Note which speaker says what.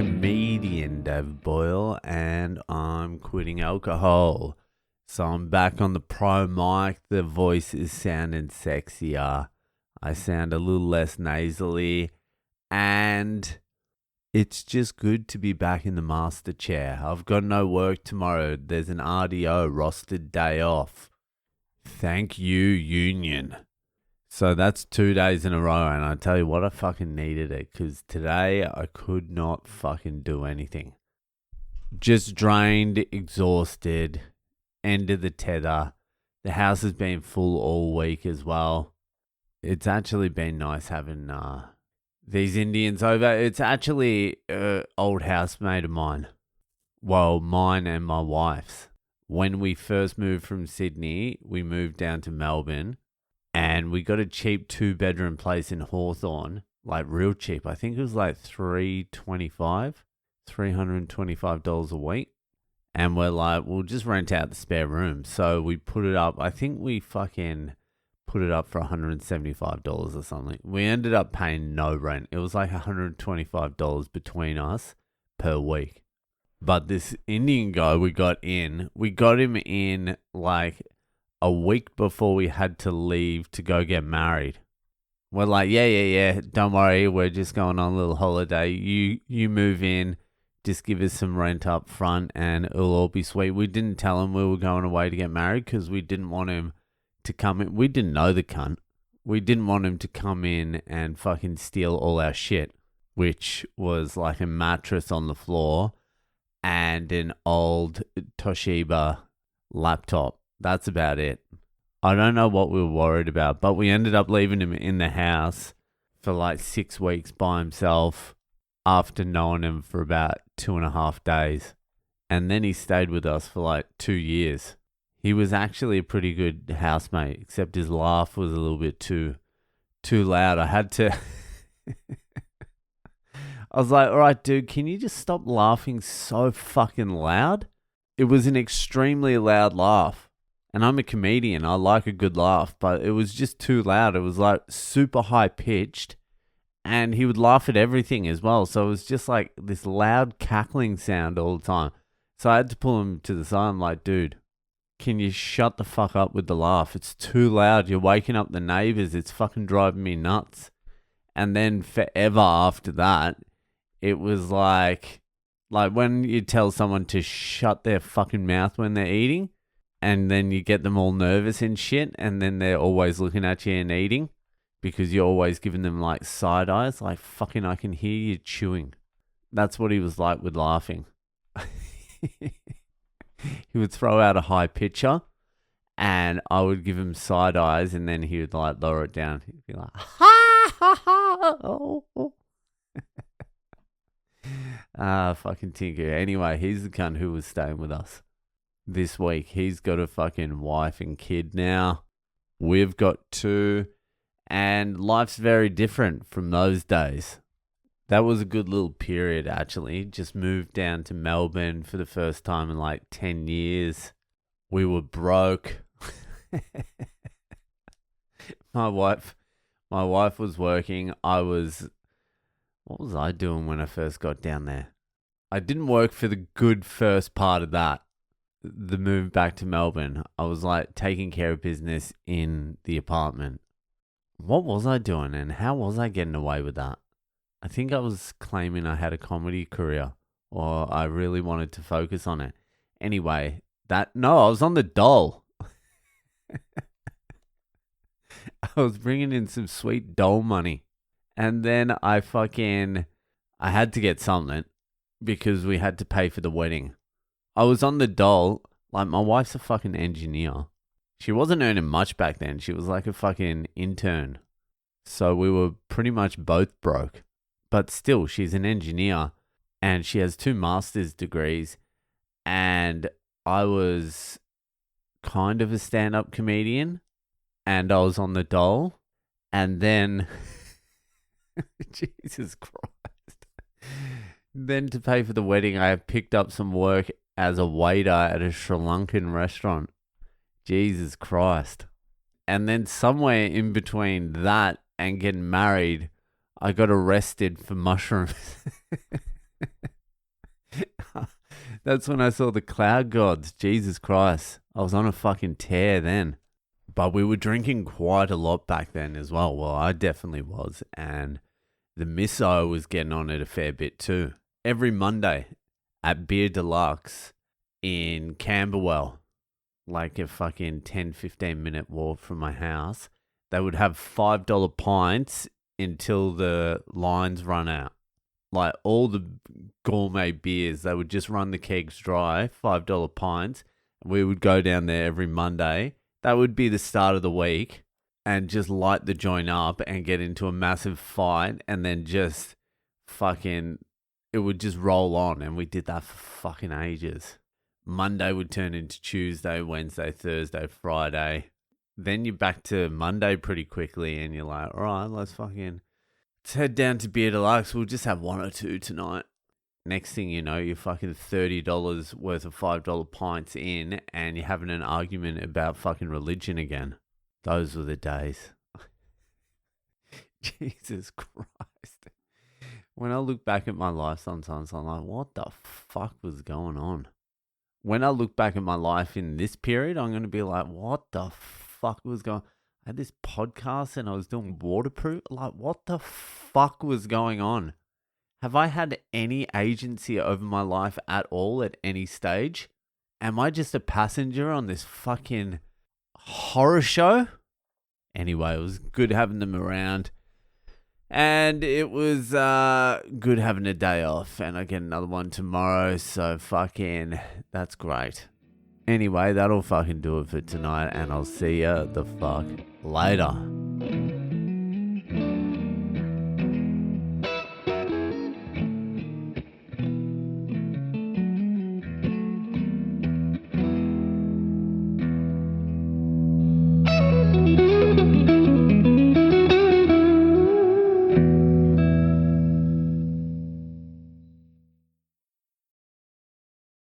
Speaker 1: comedian Dave Boyle, and I'm quitting alcohol. So I'm back on the pro mic. The voice is sounding sexier. I sound a little less nasally, and it's just good to be back in the master chair. I've got no work tomorrow. There's an RDO, rostered day off. Thank you, union. So that's 2 days in a row, and I tell you what, I fucking needed it, because today I could not fucking do anything. Just drained, exhausted, end of the tether. The house has been full all week as well. It's actually been nice having these Indians over. It's actually an old housemate of mine. Well, mine and my wife's. When we first moved from Sydney, we moved down to Melbourne. And we got a cheap 2-bedroom place in Hawthorne, like real cheap. I think it was like $325 a week. And we're like, we'll just rent out the spare room. So we put it up. I think we fucking put it up for $175 or something. We ended up paying no rent. It was like $125 between us per week. But this Indian guy we got him in like a week before we had to leave to go get married. We're like, yeah, don't worry, we're just going on a little holiday. You move in, just give us some rent up front and it'll all be sweet. We didn't tell him we were going away to get married because we didn't want him to come in. We didn't know the cunt. We didn't want him to come in and fucking steal all our shit, which was like a mattress on the floor and an old Toshiba laptop. That's about it. I don't know what we were worried about, but we ended up leaving him in the house for like 6 weeks by himself after knowing him for about 2.5 days. And then he stayed with us for like 2 years. He was actually a pretty good housemate, except his laugh was a little bit too loud. I had to... I was like, all right, dude, can you just stop laughing so fucking loud? It was an extremely loud laugh. And I'm a comedian. I like a good laugh, but it was just too loud. It was like super high pitched, and he would laugh at everything as well. So it was just like this loud cackling sound all the time. So I had to pull him to the side. I'm like, dude, can you shut the fuck up with the laugh? It's too loud. You're waking up the neighbors. It's fucking driving me nuts. And then forever after that, it was like when you tell someone to shut their fucking mouth when they're eating. And then you get them all nervous and shit, and then they're always looking at you and eating because you're always giving them like side eyes, like fucking I can hear you chewing. That's what he was like with laughing. He would throw out a high pitcher and I would give him side eyes, and then he would like lower it down. He'd be like, ha ha ha. Oh. Fucking Tinker. Anyway, he's the cunt who was staying with us this week. He's got a fucking wife and kid now. We've got 2, and life's very different from those days. That was a good little period, actually. Just moved down to Melbourne for the first time in like 10 years. We were broke. My wife was working. What was I doing when I first got down there? I didn't work for the good first part of that. The move back to Melbourne, I was like taking care of business in the apartment. What was I doing, and how was I getting away with that? I think I was claiming I had a comedy career, or I really wanted to focus on it. Anyway, I was on the dole. I was bringing in some sweet dole money. And then I had to get something because we had to pay for the wedding. I was on the dole. Like, my wife's a fucking engineer. She wasn't earning much back then. She was like a fucking intern. So we were pretty much both broke. But still, she's an engineer and she has 2 master's degrees. And I was kind of a stand-up comedian and I was on the dole. And then, Jesus Christ. Then to pay for the wedding, I picked up some work as a waiter at a Sri Lankan restaurant. Jesus Christ. And then somewhere in between that and getting married, I got arrested for mushrooms. That's when I saw the cloud gods. Jesus Christ. I was on a fucking tear then. But we were drinking quite a lot back then as well. Well, I definitely was. And the misso was getting on it a fair bit too. Every Monday at Beer Deluxe in Camberwell, like a fucking 10-15 minute walk from my house, they would have $5 pints until the lines run out. Like all the gourmet beers, they would just run the kegs dry, $5 pints. And we would go down there every Monday. That would be the start of the week and just light the joint up and get into a massive fight and then just fucking, it would just roll on. And we did that for fucking ages. Monday would turn into Tuesday, Wednesday, Thursday, Friday. Then you're back to Monday pretty quickly and you're like, all right, let's head down to Beer Deluxe. We'll just have one or two tonight. Next thing you know, you're fucking $30 worth of $5 pints in and you're having an argument about fucking religion again. Those were the days. Jesus Christ. When I look back at my life sometimes, I'm like, what the fuck was going on? When I look back at my life in this period, I'm going to be like, what the fuck was going on? I had this podcast and I was doing waterproof. Like, what the fuck was going on? Have I had any agency over my life at all at any stage? Am I just a passenger on this fucking horror show? Anyway, it was good having them around. And it was good having a day off. And I get another one tomorrow. So fucking, that's great. Anyway, that'll fucking do it for tonight. And I'll see ya the fuck later.